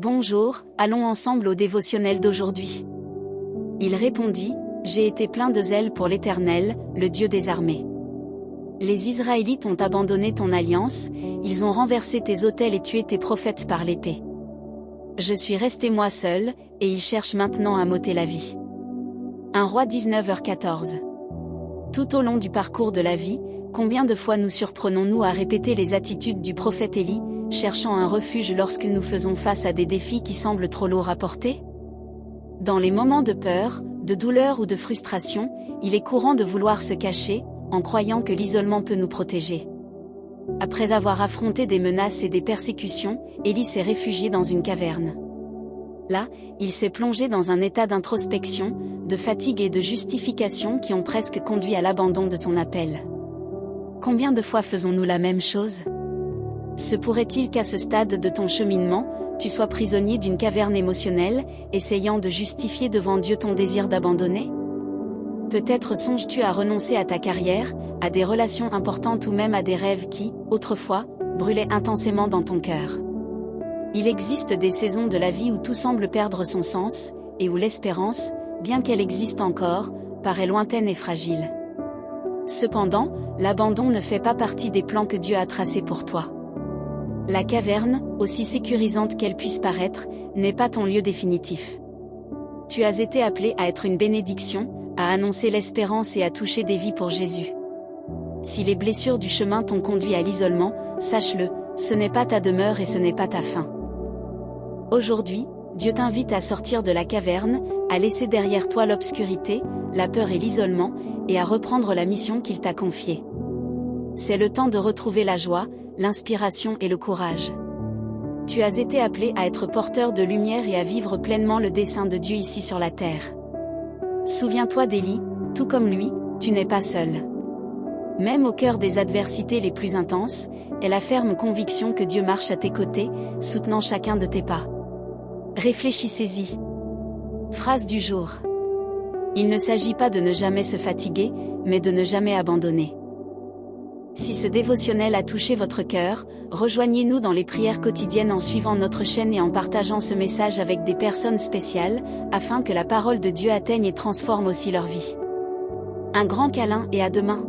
Bonjour, allons ensemble au dévotionnel d'aujourd'hui. Il répondit, j'ai été plein de zèle pour l'Éternel, le Dieu des armées. Les Israélites ont abandonné ton alliance, ils ont renversé tes autels et tué tes prophètes par l'épée. Je suis resté moi seul, et ils cherchent maintenant à m'ôter la vie. 1 Roi 19h14. Tout au long du parcours de la vie, combien de fois nous surprenons-nous à répéter les attitudes du prophète Élie, cherchant un refuge lorsque nous faisons face à des défis qui semblent trop lourds à porter? Dans les moments de peur, de douleur ou de frustration, il est courant de vouloir se cacher, en croyant que l'isolement peut nous protéger. Après avoir affronté des menaces et des persécutions, Élie s'est réfugié dans une caverne. Là, il s'est plongé dans un état d'introspection, de fatigue et de justification qui ont presque conduit à l'abandon de son appel. Combien de fois faisons-nous la même chose? Se pourrait-il qu'à ce stade de ton cheminement, tu sois prisonnier d'une caverne émotionnelle, essayant de justifier devant Dieu ton désir d'abandonner? Peut-être songes-tu à renoncer à ta carrière, à des relations importantes ou même à des rêves qui, autrefois, brûlaient intensément dans ton cœur. Il existe des saisons de la vie où tout semble perdre son sens, et où l'espérance, bien qu'elle existe encore, paraît lointaine et fragile. Cependant, l'abandon ne fait pas partie des plans que Dieu a tracés pour toi. La caverne, aussi sécurisante qu'elle puisse paraître, n'est pas ton lieu définitif. Tu as été appelé à être une bénédiction, à annoncer l'espérance et à toucher des vies pour Jésus. Si les blessures du chemin t'ont conduit à l'isolement, sache-le, ce n'est pas ta demeure et ce n'est pas ta fin. Aujourd'hui, Dieu t'invite à sortir de la caverne, à laisser derrière toi l'obscurité, la peur et l'isolement, et à reprendre la mission qu'il t'a confiée. C'est le temps de retrouver la joie, l'inspiration et le courage. Tu as été appelé à être porteur de lumière et à vivre pleinement le dessein de Dieu ici sur la terre. Souviens-toi d'Élie, tout comme lui, tu n'es pas seul. Même au cœur des adversités les plus intenses, aie la ferme conviction que Dieu marche à tes côtés, soutenant chacun de tes pas. Réfléchissez-y. Phrase du jour. Il ne s'agit pas de ne jamais se fatiguer, mais de ne jamais abandonner. Si ce dévotionnel a touché votre cœur, rejoignez-nous dans les prières quotidiennes en suivant notre chaîne et en partageant ce message avec des personnes spéciales, afin que la parole de Dieu atteigne et transforme aussi leur vie. Un grand câlin et à demain.